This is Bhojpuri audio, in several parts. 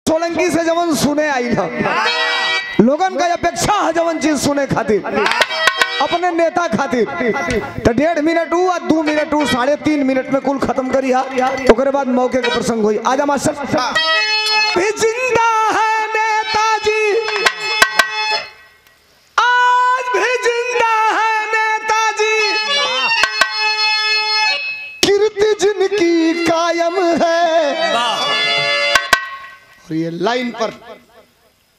सोलंकी से जवन सुने आई लोगन का अपेक्षा है जवन चीज सुने खातिर अपने नेता खातिर तो 1.5 मिनट हूँ 2 मिनट हूँ 3.5 मिनट में कुल खत्म करी तो करे बाद मौके का प्रसंग हुई। आजा मास्टर भी जिंदा है नेताजी, आज भी जिंदा है नेताजी, कीर्ति जिनकी कायम है। और ये लाइन पर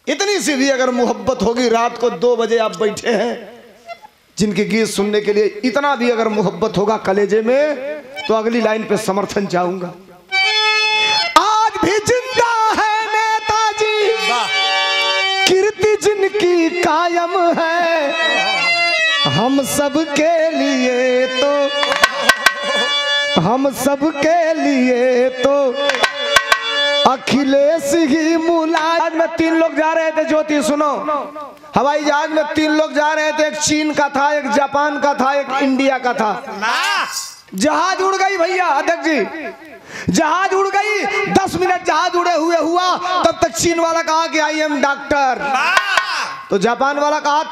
इतनी सी भी अगर मोहब्बत होगी, रात को 2 बजे आप बैठे हैं जिनके गीत सुनने के लिए, इतना भी अगर मोहब्बत होगा कलेजे में तो अगली लाइन पे समर्थन चाहूंगा। आज भी जिंदा है नेताजी, कीर्ति जिनकी कायम है, हम सब के लिए तो अखिलेश ही मुलायम में 3 लोग जा रहे थे। ज्योति सुनो, हवाई जहाज में 3 लोग जा रहे थे, एक चीन का था, एक जापान का था, एक इंडिया का था। जहाज उड़ गई भैया, अध्यक्ष जी जहाज उड़ गई। 10 मिनट जहाज उड़े हुए हुआ, तब तक चीन वाला कहा कि आई एम डॉक्टर, तो जापान वाला कहा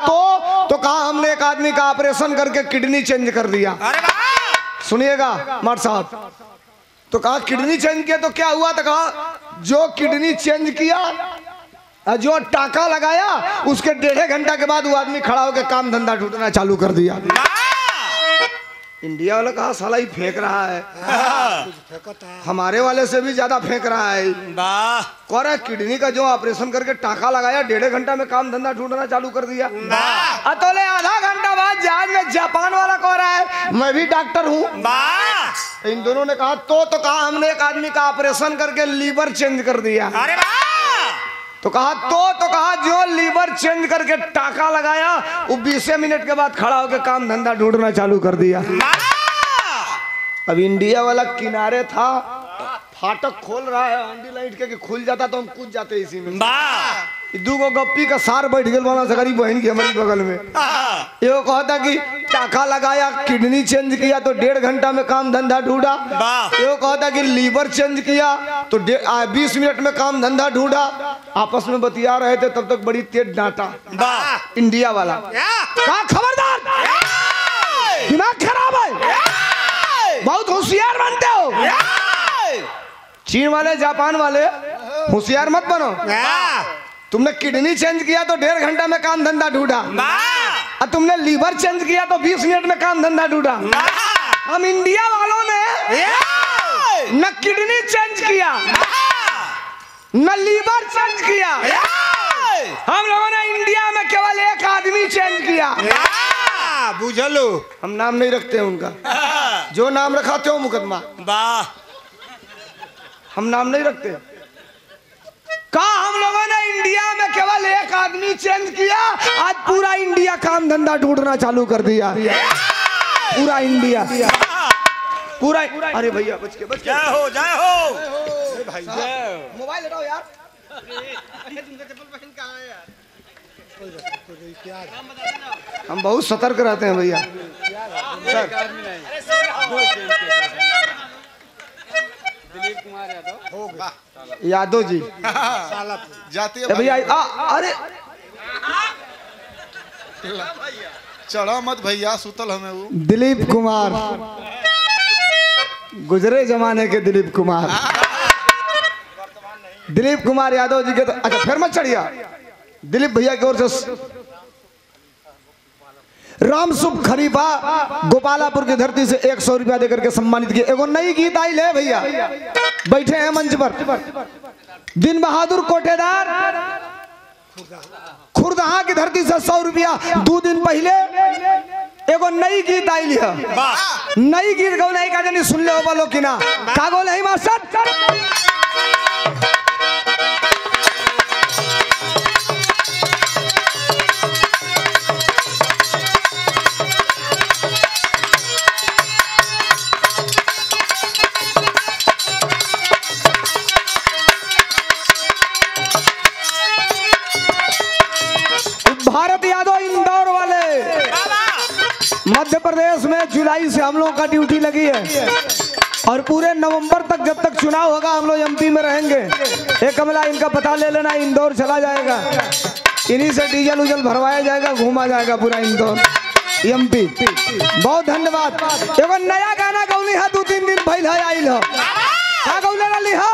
तो कहा हमने एक आदमी का ऑपरेशन करके किडनी चेंज कर दिया। सुनिएगा मार साहब, तो कहा किडनी चेंज किया तो क्या हुआ, तो कहा जो किडनी चेंज किया, जो टाका लगाया, उसके 1.5 घंटा के बाद वो आदमी खड़ा होकर काम धंधा ढूंढना चालू कर दिया। इंडिया वाला कहा साला ही फेंक रहा है, हमारे वाले से भी ज्यादा फेंक रहा है। कह रहा किडनी का जो ऑपरेशन करके टाका लगाया, 1.5 घंटा में काम धंधा ढूंढना चालू कर दिया। अतोले आधा घंटा बाद जहाज में जापान वाला कह रहा है मैं भी डॉक्टर हूँ। इन दोनों ने कहा तो कहा हमने एक आदमी का ऑपरेशन करके लीवर चेंज कर दिया। तो कहा तो कहा जो लीवर चेंज करके टाका लगाया, वो 20 मिनट के बाद खड़ा होकर काम धंधा ढूंढना चालू कर दिया। अब इंडिया वाला किनारे था, फाटक खोल रहा है, हंडी लाइट के खुल जाता तो हम कूद जाते इसी में। 2 गप्पी का सार बैठ गए वाला सगरी बहन की हमारी बगल में। ये कहता कि टाका लगाया, किडनी चेंज किया तो 1.5 घंटा में काम धंधा ढूंढा। ये कहता कि लीवर चेंज किया तो 20 मिनट में काम धंधा ढूंढा। आपस में बतिया रहे थे, तब तक बड़ी तेज डांटा इंडिया वाला, कहा खबरदार, दिमाग खराब है, बहुत होशियार बनते हो। चीन वाले जापान वाले होशियार मत बनो, तुमने किडनी चेंज किया तो 1.5 घंटा में काम धंधा ढूंढा, और तुमने लीवर चेंज किया तो 20 मिनट में काम धंधा ढूंढा। हम इंडिया वालों ने न किडनी चेंज किया न लीवर चेंज किया, हम लोगों ने इंडिया में केवल एक आदमी चेंज किया। बुझलो, हम नाम नहीं रखते उनका, जो नाम रखाते हो मुकदमा, हम नाम नहीं रखते। कहा हम लोगों ने इंडिया में केवल एक आदमी चेंज किया, आज पूरा इंडिया काम धंधा ढूंढना चालू कर दिया। पूरा इंडिया, पूरा। अरे भैया बच के जय हो भाई, मोबाइल हटाओ यार। हम बहुत सतर्क रहते हैं भैया। दिलीप कुमार यादव जी जाती है भैया। अरे चढ़ा मत भैया, सुतल हमें वो दिलीप कुमार, गुजरे जमाने के दिलीप कुमार, दिलीप कुमार यादव जी के तो अच्छा फिर मत चढ़िया। दिलीप भैया की ओर से रामसुख खरीफा गोपालापुर की धरती से 100 रुपया देकर के सम्मानित किया। एगो नई गीत आई ले भैया, बैठे हैं मंच पर दिन बहादुर कोटेदार, खुरदहा की धरती से 100 रुपया 2 दिन पहले एगो नई गीत आई लिया। नई गीत गौ नहीं का जानी सुन ले बोलो कि ना का गो नहीं मास्टर। भारत यादव इंदौर वाले, मध्य प्रदेश में जुलाई से हम लोगों का ड्यूटी लगी है। और पूरे नवंबर तक जब तक चुनाव होगा हम लोग एमपी में रहेंगे। एक कमला इनका पता ले लेना, इंदौर चला जाएगा, इन्हीं से डीजल उजल भरवाया जाएगा, घूमा जाएगा पूरा इंदौर एमपी। बहुत धन्यवाद। एगो नया गाना गौली है, 2-3 दिन पहले आइल है, क्या गौले लिहा